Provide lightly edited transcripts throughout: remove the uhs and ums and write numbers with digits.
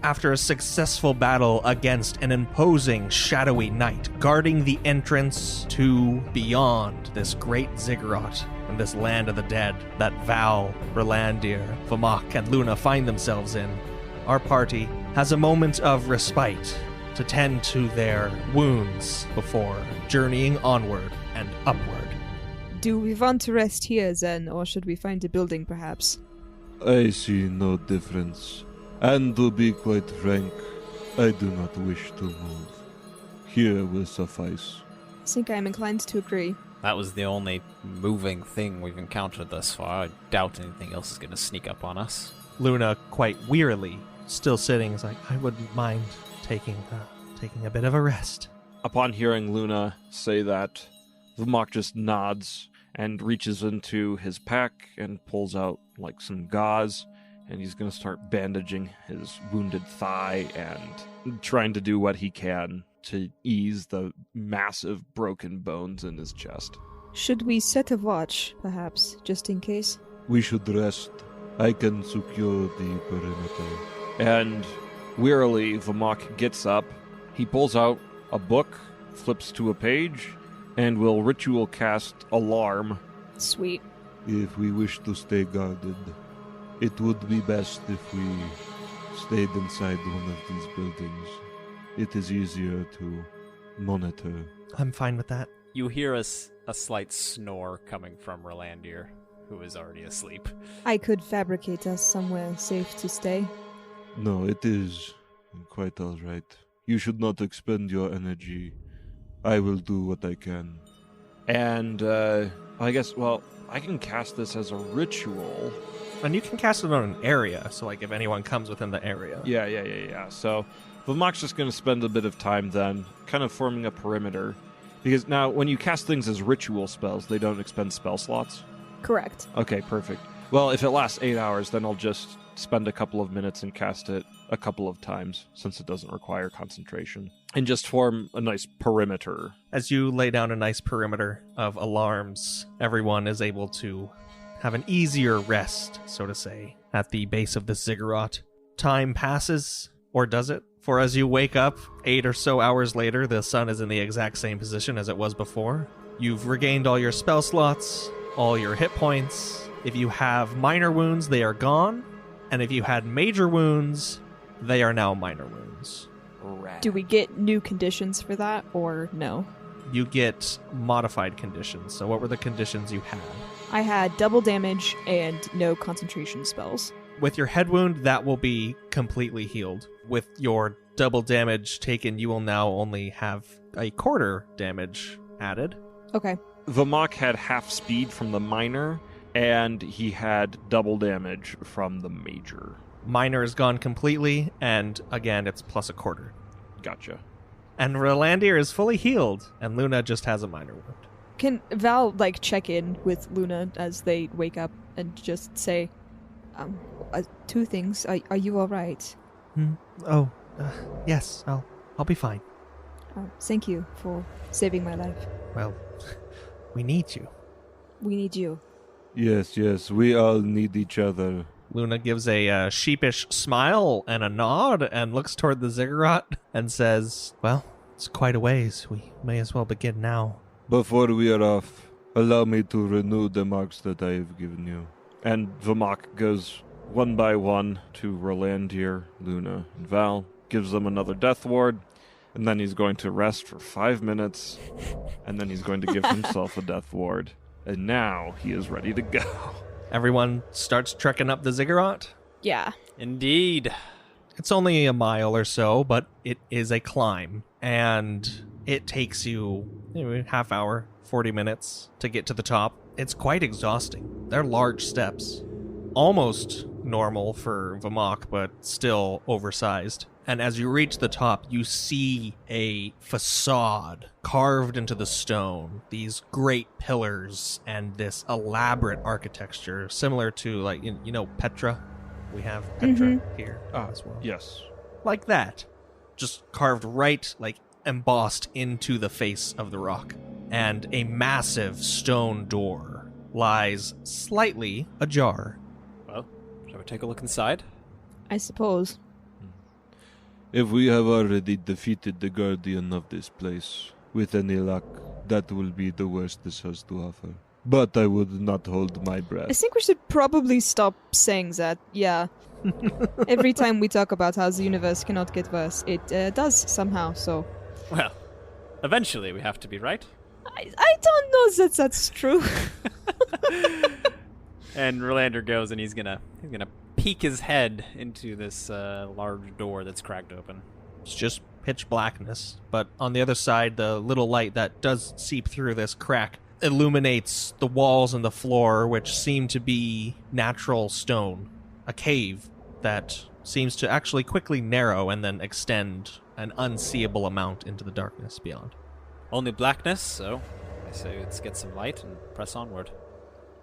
after a successful battle against an imposing shadowy knight guarding the entrance to beyond this great ziggurat and this land of the dead that Val, Rolandir, Vamok, and Luna find themselves in, our party has a moment of respite to tend to their wounds before journeying onward and upward. Do we want to rest here then, or should we find a building perhaps? I see no difference. And to be quite frank, I do not wish to move. Here will suffice. I think I'm inclined to agree. That was the only moving thing we've encountered thus far. I doubt anything else is going to sneak up on us. Luna, quite wearily, still sitting, is like, I wouldn't mind taking a bit of a rest. Upon hearing Luna say that, Vamok just nods and reaches into his pack and pulls out like some gauze, and he's going to start bandaging his wounded thigh and trying to do what he can to ease the massive broken bones in his chest. Should we set a watch, perhaps, just in case? We should rest. I can secure the perimeter. And wearily, Vamok gets up. He pulls out a book, flips to a page, and will ritual cast Alarm. Sweet. If we wish to stay guarded, it would be best if we stayed inside one of these buildings. It is easier to monitor. I'm fine with that. You hear a slight snore coming from Rolandir, who is already asleep. I could fabricate us somewhere safe to stay. No, it is quite all right. You should not expend your energy. I will do what I can. And, I guess, I can cast this as a ritual. And you can cast it on an area, so like if anyone comes within the area. Yeah. So Vamok's just going to spend a bit of time then, kind of forming a perimeter. Because now, when you cast things as ritual spells, they don't expend spell slots. Correct. Okay, perfect. Well, if it lasts 8 hours, then I'll just spend a couple of minutes and cast it a couple of times, since it doesn't require concentration. And just form a nice perimeter. As you lay down a nice perimeter of alarms, everyone is able to have an easier rest, so to say, at the base of the ziggurat. Time passes, or does it? For as you wake up, 8 or so hours later, the sun is in the exact same position as it was before. You've regained all your spell slots, all your hit points. If you have minor wounds, they are gone. And if you had major wounds, they are now minor wounds. Do we get new conditions for that, or no? You get modified conditions. So what were the conditions you had? I had double damage and no concentration spells. With your head wound, that will be completely healed. With your double damage taken, you will now only have a quarter damage added. Okay. Vamok had half speed from the minor, and he had double damage from the major. Minor is gone completely, and again, it's plus a quarter. Gotcha. And Rolandir is fully healed, and Luna just has a minor wound. Can Val, check in with Luna as they wake up and just say, two things. Are you all right? Yes, I'll be fine. Thank you for saving my life. Well, we need you. We need you. Yes, we all need each other. Luna gives a sheepish smile and a nod and looks toward the ziggurat and says, well, it's quite a ways. We may as well begin now. Before we are off, allow me to renew the marks that I have given you. And Vamok goes one by one to Rolandir, Luna, and Val, gives them another death ward, and then he's going to rest for 5 minutes, and then he's going to give himself a death ward. And now he is ready to go. Everyone starts trekking up the ziggurat. Yeah. Indeed. It's only a mile or so, but it is a climb, and it takes you half hour, 40 minutes to get to the top. It's quite exhausting. They're large steps. Almost normal for Vamok, but still oversized. And as you reach the top, you see a facade carved into the stone. These great pillars and this elaborate architecture, similar to, Petra? We have Petra here as well. Yes. Like that. Just carved right, embossed into the face of the rock. And a massive stone door lies slightly ajar. Well, shall we take a look inside? I suppose. If we have already defeated the guardian of this place, with any luck, that will be the worst this has to offer. But I would not hold my breath. I think we should probably stop saying that, yeah. Every time we talk about how the universe cannot get worse, it does somehow, so... Well, eventually we have to be right. I don't know that that's true. And Relander goes and he's gonna peek his head into this large door that's cracked open. It's just pitch blackness, but on the other side, the little light that does seep through this crack illuminates the walls and the floor, which seem to be natural stone. A cave that seems to actually quickly narrow and then extend an unseeable amount into the darkness beyond. Only blackness, so I say let's get some light and press onward.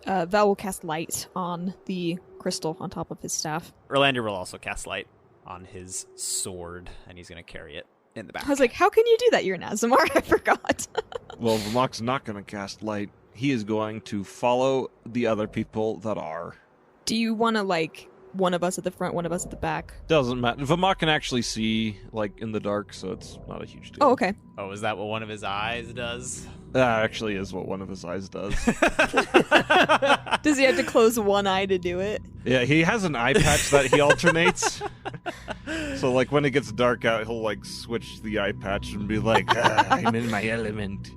Val will cast light on the crystal on top of his staff. Relander will also cast light on his sword, and he's going to carry it in the back. I was like, how can you do that? You're an Azamar. I forgot. Well, Vamok's not going to cast light. He is going to follow the other people that are. Do you want to, like, one of us at the front, one of us at the back? Doesn't matter. Vamok can actually see, like, in the dark, so it's not a huge deal. Oh, okay. Oh, is that what one of his eyes does? That actually is what one of his eyes does. Does he have to close one eye to do it? Yeah, he has an eye patch that he alternates. So, like, when it gets dark out, he'll, like, switch the eye patch and be like, I'm in my element.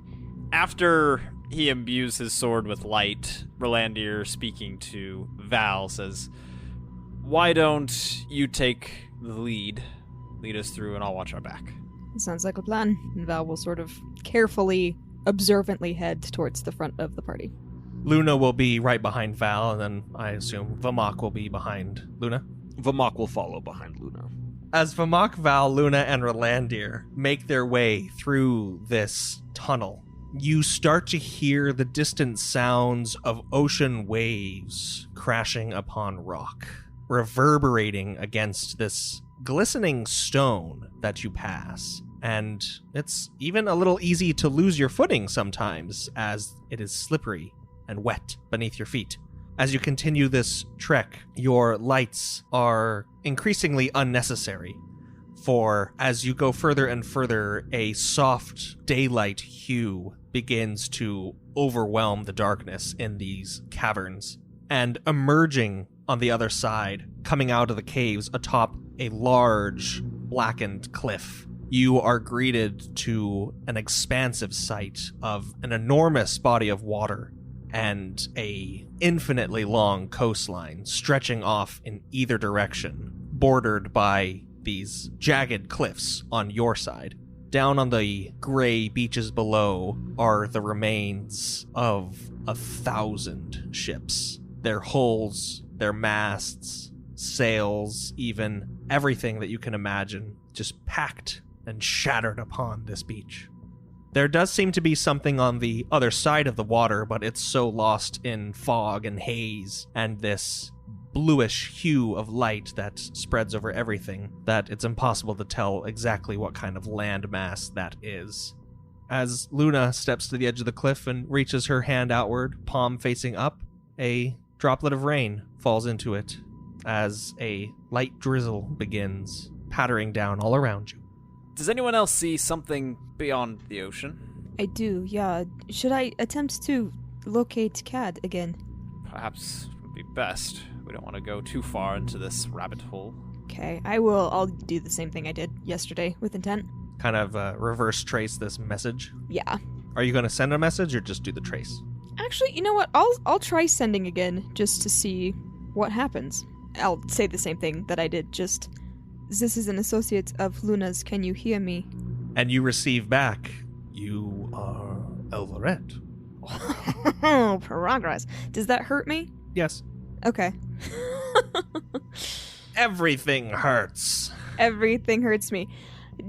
After he imbues his sword with light, Rolandir, speaking to Val, says, "Why don't you take the lead us through, and I'll watch our back." Sounds like a plan. And Val will sort of carefully, observantly head towards the front of the party. Luna will be right behind Val, and then I assume Vamok will be behind Luna. Vamok will follow behind Luna. As Vamok, Val, Luna, and Rolandir make their way through this tunnel, you start to hear the distant sounds of ocean waves crashing upon rock, reverberating against this glistening stone that you pass. And it's even a little easy to lose your footing sometimes, as it is slippery and wet beneath your feet. As you continue this trek, your lights are increasingly unnecessary, for as you go further and further, a soft daylight hue begins to overwhelm the darkness in these caverns. And emerging on the other side, coming out of the caves atop a large, blackened cliff, you are greeted to an expansive sight of an enormous body of water and a infinitely long coastline stretching off in either direction, bordered by these jagged cliffs on your side. Down on the gray beaches below are the remains of 1,000 ships. Their hulls, their masts, sails, even everything that you can imagine, just packed and shattered upon this beach. There does seem to be something on the other side of the water, but it's so lost in fog and haze and this bluish hue of light that spreads over everything that it's impossible to tell exactly what kind of landmass that is. As Luna steps to the edge of the cliff and reaches her hand outward, palm facing up, a droplet of rain falls into it as a light drizzle begins pattering down all around you. Does anyone else see something beyond the ocean? I do, yeah. Should I attempt to locate Cad again? Perhaps it would be best. We don't want to go too far into this rabbit hole. Okay, I'll do the same thing I did yesterday with intent. Kind of reverse trace this message. Yeah. Are you going to send a message or just do the trace? Actually, you know what? I'll try sending again just to see what happens. I'll say the same thing that I did, just... This is an associate of Luna's. Can you hear me? And you receive back, "You are Elvaret." Oh, progress. Does that hurt me? Yes. Okay. Everything hurts. Everything hurts me.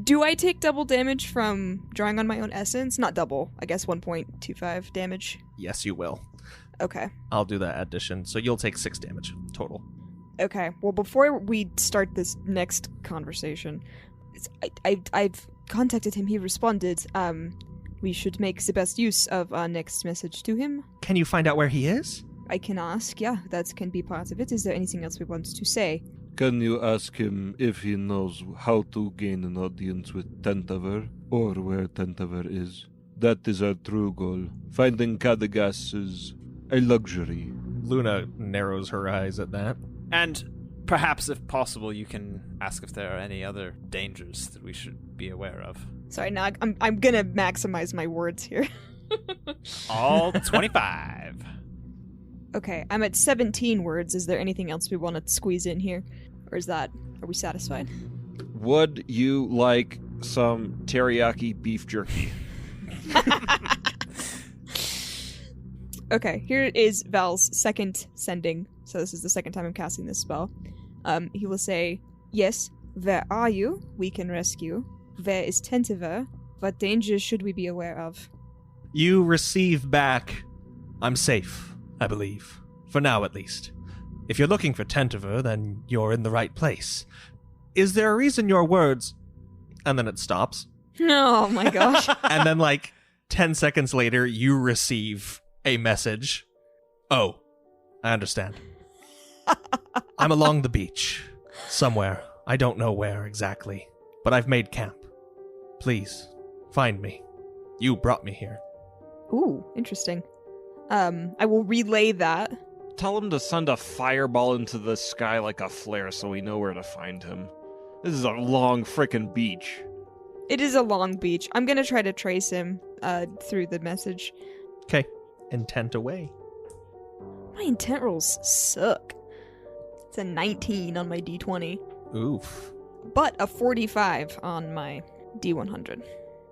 Do I take double damage from drawing on my own essence? Not double. I guess 1.25 damage. Yes, you will. Okay. I'll do that addition. So you'll take 6 damage total. Okay. Well, before we start this next conversation, I've contacted him. He responded. We should make the best use of our next message to him. Can you find out where he is? I can ask. Yeah, that can be part of it. Is there anything else we want to say? Can you ask him if he knows how to gain an audience with Tentaver, or where Tentaver is? That is our true goal. Finding Cadagas is a luxury. Luna narrows her eyes at that. And perhaps, if possible, you can ask if there are any other dangers that we should be aware of. Sorry, now I'm gonna maximize my words here. All 25. Okay, I'm at 17 words. Is there anything else we want to squeeze in here? Or are we satisfied? Would you like some teriyaki beef jerky? Okay, here is Val's second sending. So this is the second time I'm casting this spell. He will say, yes, where are you? We can rescue. Where is Tentaver? What dangers should we be aware of? You receive back, I'm safe, I believe. For now, at least. If you're looking for Tentaver, then you're in the right place. Is there a reason your words... And then it stops. Oh my gosh. And then, 10 seconds later, you receive a message. Oh, I understand. I'm along the beach. Somewhere. I don't know where exactly. But I've made camp. Please, find me. You brought me here. Ooh, interesting. I will relay that. Tell him to send a fireball into the sky like a flare so we know where to find him. This is a long frickin' beach. It is a long beach. I'm gonna try to trace him through the message. Okay. Intent away. My intent rolls suck. It's a 19 on my D20, Oof. but a 45 on my D100.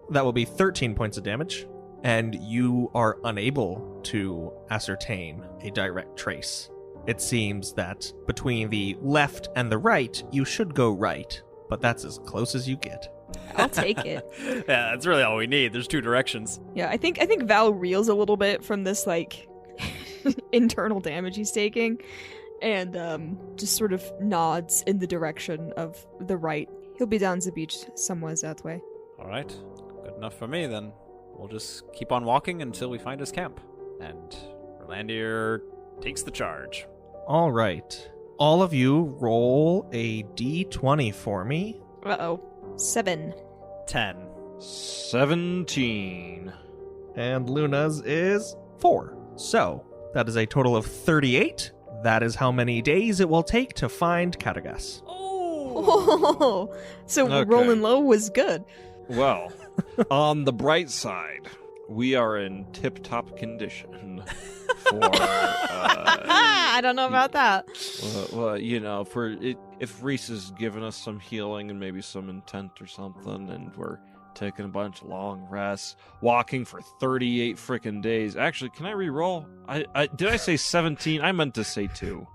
That will be 13 points of damage, and you are unable to ascertain a direct trace. It seems that between the left and the right, you should go right, but that's as close as you get. I'll take it. Yeah, that's really all we need. There's two directions. Yeah, I think Val reels a little bit from this internal damage he's taking, and just sort of nods in the direction of the right. He'll be down the beach somewhere that way. All right. Good enough for me, then. We'll just keep on walking until we find his camp. And Rolandir takes the charge. All right. All of you roll a d20 for me. Uh-oh. 7. 10. 17. And Luna's is 4. So, that is a total of 38. That is how many days it will take to find Cadagas. Oh! So Okay. rolling low was good. Well, on the bright side, we are in tip-top condition for... I don't know about that. well, if Reese has given us some healing and maybe some intent or something, and we're taking a bunch of long rests, walking for 38 frickin' days. Actually, can I re-roll? Did I say 17? I meant to say 2.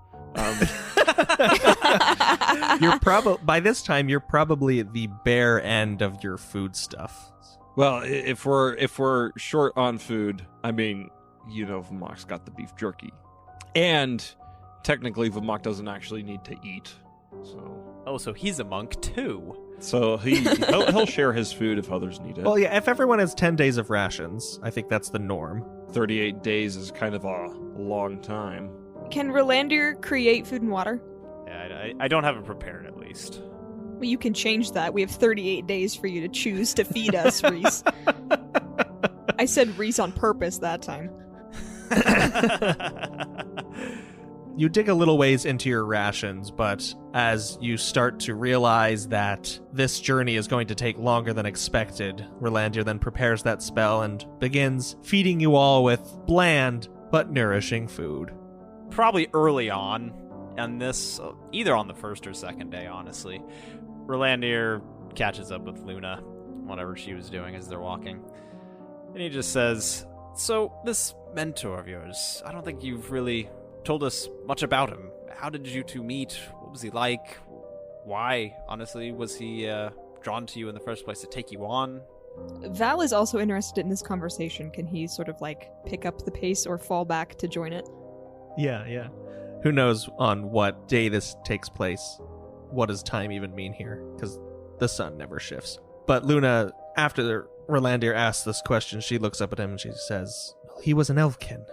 By this time you're probably at the bare end of your food stuff. Well, if we're short on food, I mean, Vamok's got the beef jerky. And technically Vamok doesn't actually need to eat. So he's a monk too. So he'll share his food if others need it. Well, yeah, if everyone has 10 days of rations, I think that's the norm. 38 days is kind of a long time. Can Rolandir create food and water? Yeah, I don't have it prepared, at least. Well, you can change that. We have 38 days for you to choose to feed us, Reese. I said Reese on purpose that time. You dig a little ways into your rations, but as you start to realize that this journey is going to take longer than expected, Rolandir then prepares that spell and begins feeding you all with bland but nourishing food. Probably early on this, either on the first or second day, honestly, Rolandir catches up with Luna, whatever she was doing as they're walking. And he just says, so this mentor of yours, I don't think you've really told us much about him. How did you two meet? What was he like? Why, honestly, was he drawn to you in the first place to take you on? Val is also interested in this conversation. Can he sort of pick up the pace or fall back to join it? Yeah. Who knows on what day this takes place? What does time even mean here? Because the sun never shifts. But Luna, after Rolandir asks this question, she looks up at him and she says, he was an elfkin.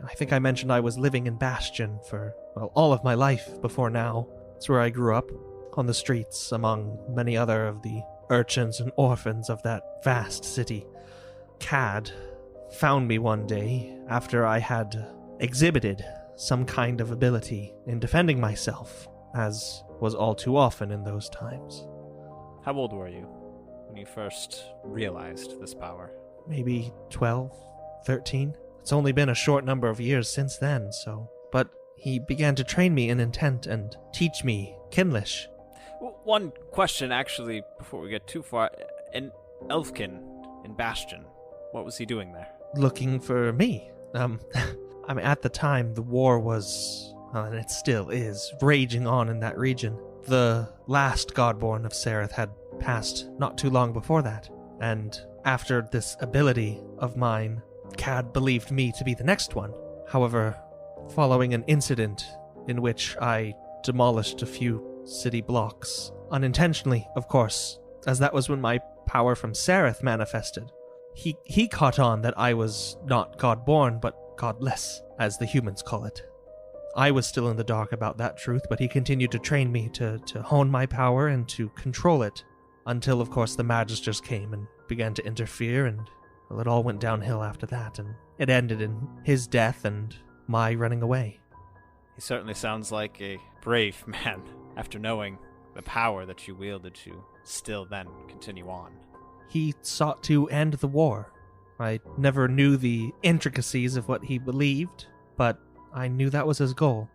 I think I mentioned I was living in Bastion for, all of my life before now. It's where I grew up, on the streets, among many other of the urchins and orphans of that vast city. Cad found me one day after I had exhibited some kind of ability in defending myself, as was all too often in those times. How old were you when you first realized this power? Maybe 12, 13. It's only been a short number of years since then, so... But he began to train me in intent and teach me Kinlish. One question, actually, before we get too far. In Elfkin, in Bastion, what was he doing there? Looking for me. I mean, at the time, the war was, and it still is, raging on in that region. The last Godborn of Sereth had passed not too long before that, and after this ability of mine, Cad believed me to be the next one. However, following an incident in which I demolished a few city blocks, unintentionally, of course, as that was when my power from Sereth manifested, he caught on that I was not Godborn, but godless, as the humans call it. I was still in the dark about that truth, but he continued to train me to hone my power and to control it, until, of course, the Magisters came and began to interfere, and well, it all went downhill after that, and it ended in his death and my running away. He certainly sounds like a brave man, after knowing the power that you wielded to still then continue on. He sought to end the war. I never knew the intricacies of what he believed, but I knew that was his goal.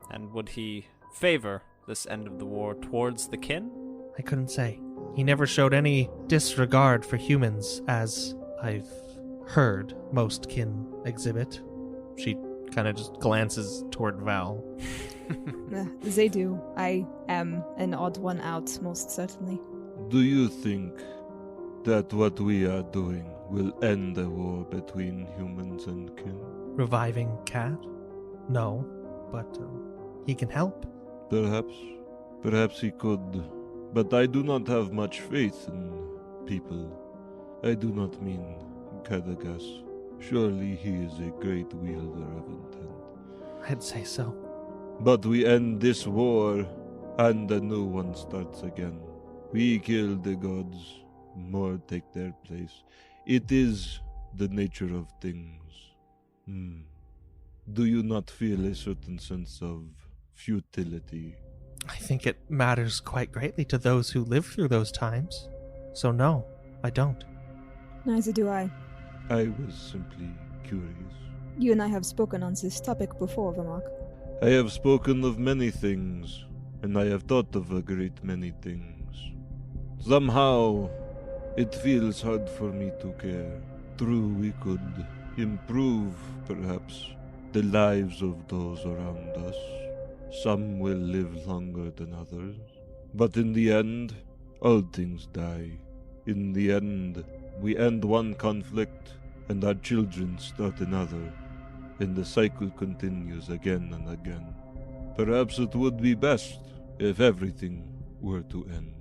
And would he favor this end of the war towards the kin? I couldn't say. He never showed any disregard for humans, as I've heard most kin exhibit. She kind of just glances toward Val. They do. I am an odd one out, most certainly. Do you think that what we are doing will end the war between humans and kin? Reviving Cat? No, but he can help. Perhaps he could. But I do not have much faith in people. I do not mean Kadagas. Surely he is a great wielder of intent. I'd say so. But we end this war, and a new one starts again. We kill the gods, more take their place. It is the nature of things. Do you not feel a certain sense of futility? I think it matters quite greatly to those who live through those times. So no, I don't. Neither do I. I was simply curious. You and I have spoken on this topic before, Vermark. I have spoken of many things, and I have thought of a great many things. Somehow, it feels hard for me to care. True, we could improve, perhaps, the lives of those around us. Some will live longer than others. But in the end, all things die. In the end, we end one conflict, and our children start another, and the cycle continues again and again. Perhaps it would be best if everything were to end,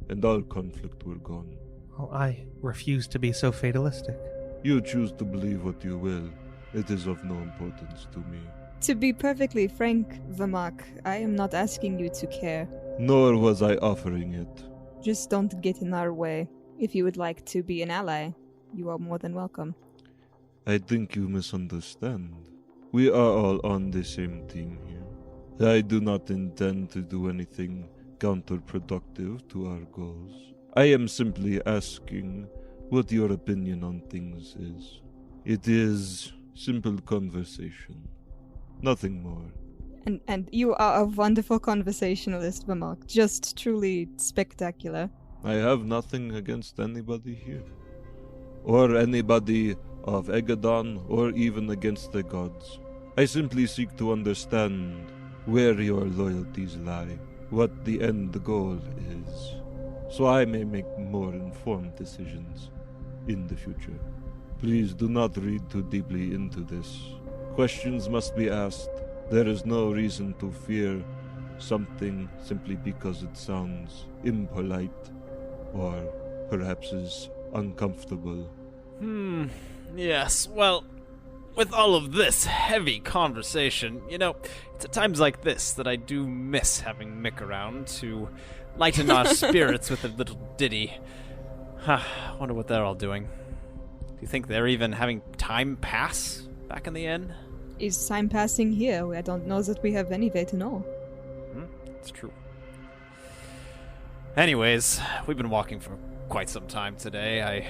and all conflict were gone. Oh, I refuse to be so fatalistic. You choose to believe what you will. It is of no importance to me. To be perfectly frank, Vermark, I am not asking you to care. Nor was I offering it. Just don't get in our way. If you would like to be an ally, you are more than welcome. I think you misunderstand. We are all on the same team here. I do not intend to do anything counterproductive to our goals. I am simply asking what your opinion on things is. It is simple conversation. Nothing more. And you are a wonderful conversationalist, Vermark. Just truly spectacular. I have nothing against anybody here. Or anybody of Egadon, or even against the gods. I simply seek to understand where your loyalties lie, what the end goal is, so I may make more informed decisions in the future. Please do not read too deeply into this. Questions must be asked. There is no reason to fear something simply because it sounds impolite or perhaps is uncomfortable. Yes, well, with all of this heavy conversation, it's at times like this that I do miss having Mick around to lighten our spirits with a little ditty. Wonder what they're all doing. Do you think they're even having time pass back in the inn? Is time passing here? I don't know that we have any way to know. It's true. Anyways, we've been walking for quite some time today. I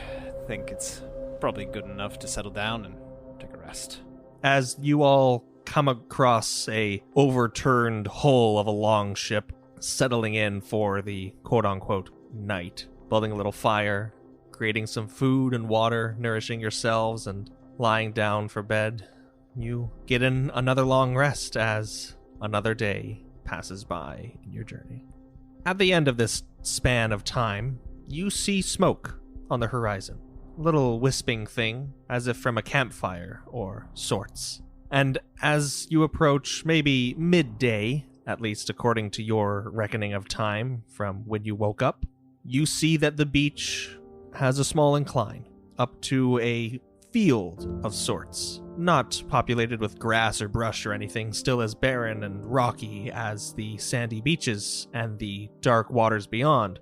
think it's probably good enough to settle down and take a rest. As you all come across a overturned hull of a long ship, settling in for the quote-unquote night, building a little fire, creating some food and water, nourishing yourselves, and lying down for bed, you get in another long rest as another day passes by in your journey. At the end of this span of time, you see smoke on the horizon. Little wisping thing, as if from a campfire or sorts. And as you approach maybe midday, at least according to your reckoning of time from when you woke up, you see that the beach has a small incline up to a field of sorts. Not populated with grass or brush or anything, still as barren and rocky as the sandy beaches and the dark waters beyond.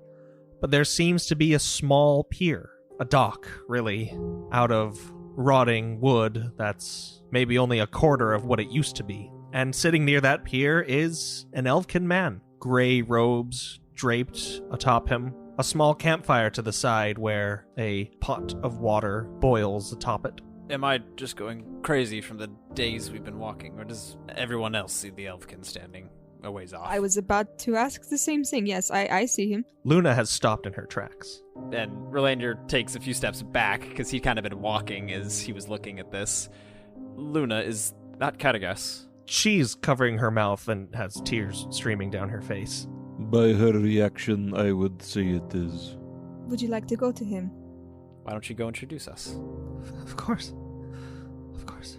But there seems to be a small pier, a dock, really, out of rotting wood that's maybe only a quarter of what it used to be. And sitting near that pier is an elfkin man, gray robes draped atop him, a small campfire to the side where a pot of water boils atop it. Am I just going crazy from the days we've been walking, or does everyone else see the elfkin standing a ways off? I was about to ask the same thing. Yes, I see him. Luna has stopped in her tracks. And Rolandir takes a few steps back, because he'd kind of been walking as he was looking at this. Luna, is that Katagas? She's covering her mouth and has tears streaming down her face. By her reaction, I would say it is. Would you like to go to him? Why don't you go introduce us? Of course. Of course.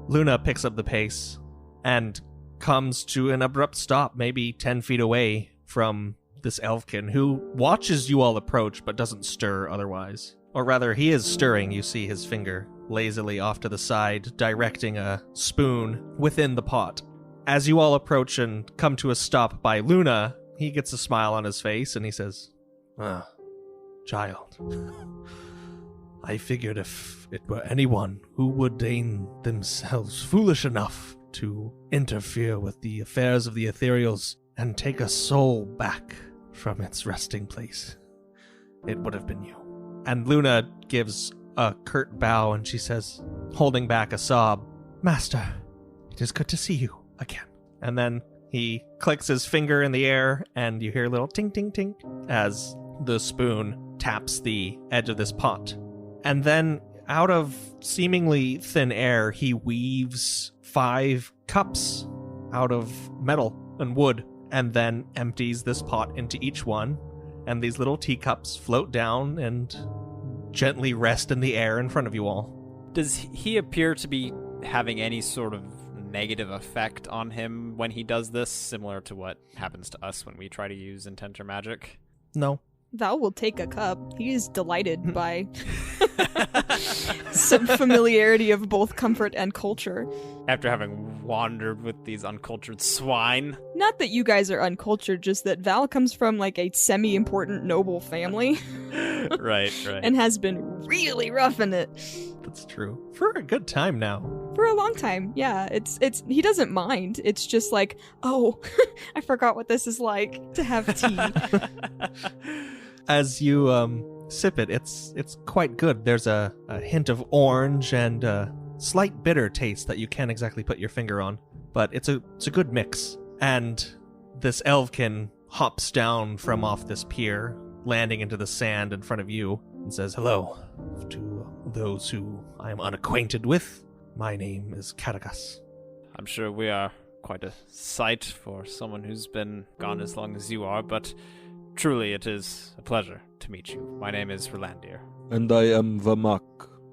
Luna picks up the pace and comes to an abrupt stop, maybe 10 feet away from this elfkin, who watches you all approach but doesn't stir otherwise. Or rather, he is stirring. You see his finger lazily off to the side, directing a spoon within the pot. As you all approach and come to a stop by Luna, he gets a smile on his face and he says, child, I figured if it were anyone who would deign themselves foolish enough to interfere with the affairs of the ethereals and take a soul back from its resting place, it would have been you. And Luna gives a curt bow and she says, holding back a sob, Master, it is good to see you again. And then he clicks his finger in the air and you hear a little tink, tink, tink as the spoon taps the edge of this pot. And then out of seemingly thin air, he weaves 5 cups out of metal and wood and then empties this pot into each one. And these little teacups float down and gently rest in the air in front of you all. Does he appear to be having any sort of negative effect on him when he does this, similar to what happens to us when we try to use Intenter magic? No. Val will take a cup. He is delighted by some familiarity of both comfort and culture. After having wandered with these uncultured swine. Not that you guys are uncultured, just that Val comes from like a semi-important noble family. Right. And has been really rough in it. That's true. For a good time now. For a long time, yeah. It's he doesn't mind. It's just like, oh, I forgot what this is like to have tea. As you sip it, it's quite good. There's a hint of orange and a slight bitter taste that you can't exactly put your finger on, but it's a good mix. And this elfkin hops down from off this pier, landing into the sand in front of you, and says, hello to those who I am unacquainted with. My name is Katagas. I'm sure we are quite a sight for someone who's been gone as long as you are, but truly it is a pleasure to meet you. My name is Rolandir. And I am Vamak.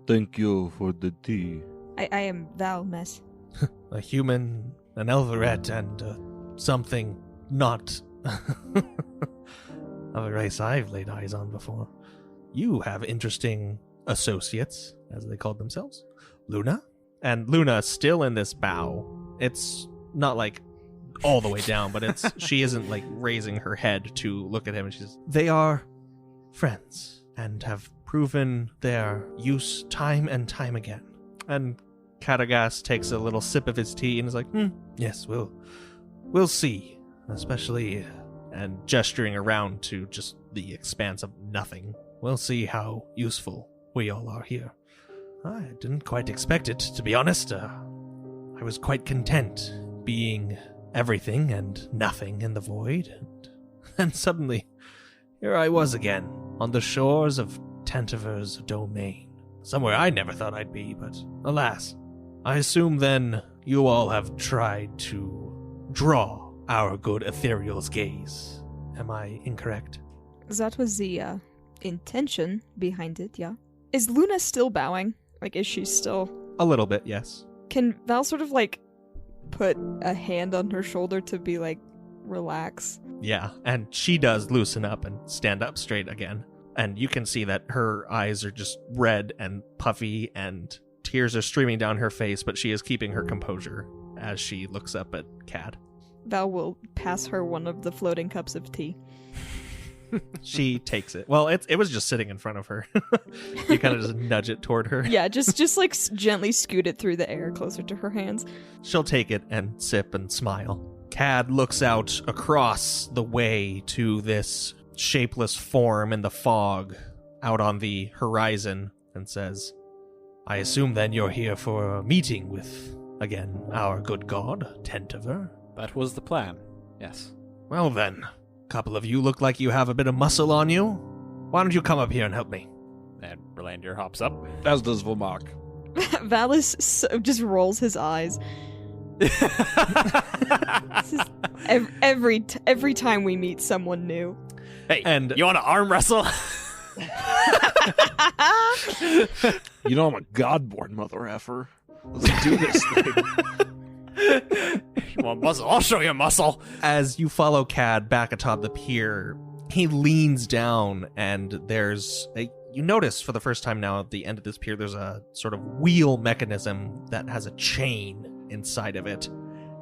Thank you for the tea. I am Val, miss. A human, an elveret, and something not of a race I've laid eyes on before. You have interesting associates, as they called themselves, Luna. And Luna still in this bow. It's not like all the way down, but it's she isn't like raising her head to look at him, and she says, "They are friends and have proven their use time and time again." And Kadagast takes a little sip of his tea and is like, "Yes, we'll see." Especially, and gesturing around to just the expanse of nothing. "We'll see how useful we all are here." I didn't quite expect it, to be honest. I was quite content being everything and nothing in the void. And then suddenly, here I was again, on the shores of Tentaver's domain. Somewhere I never thought I'd be, but alas. I assume then you all have tried to draw our good Ethereal's gaze. Am I incorrect? That was the intention behind it, yeah. Is Luna still bowing? Like, is she still... A little bit, yes. Can Val sort of, like, put a hand on her shoulder to be like, relax? Yeah, and she does loosen up and stand up straight again. And you can see that her eyes are just red and puffy and tears are streaming down her face, but she is keeping her composure as she looks up at Cad. Val will pass her one of the floating cups of tea. She takes it. Well, it was just sitting in front of her. You kind of just nudge it toward her. Yeah, just like gently scoot it through the air closer to her hands. She'll take it and sip and smile. Cad looks out across the way to this shapeless form in the fog out on the horizon and says, "I assume then you're here for a meeting with, again, our good god, Tentaver." That was the plan, yes. "Well then, a couple of you look like you have a bit of muscle on you. Why don't you come up here and help me?" And Rolandir hops up. As does Vomak. Valis just rolls his eyes. This is every time we meet someone new. Hey, And- you want to arm wrestle? You know I'm a godborn mother effer. Let's do this thing. You want muscle? I'll show you muscle. As you follow Cad back atop the pier, he leans down and you notice for the first time now at the end of this pier, there's a sort of wheel mechanism that has a chain inside of it.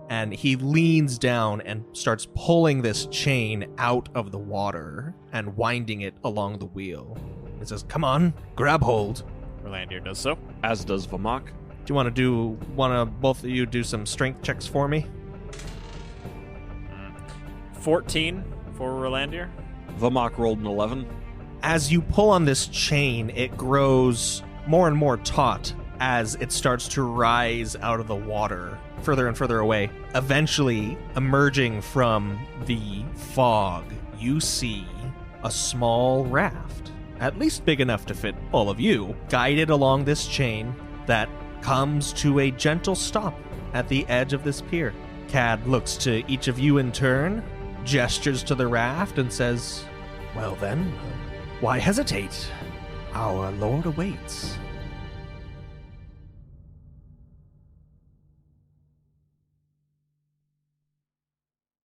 And he leans down and starts pulling this chain out of the water and winding it along the wheel. He says, "Come on, grab hold." Rolandir does so. As does Vomak. Do you want to both of you do some strength checks for me? 14 for Rolandir. Vomak rolled an 11. As you pull on this chain, it grows more and more taut as it starts to rise out of the water, further and further away. Eventually, emerging from the fog, you see a small raft, at least big enough to fit all of you, guided along this chain that comes to a gentle stop at the edge of this pier. Cad looks to each of you in turn, gestures to the raft, and says, "Well then, why hesitate? Our lord awaits."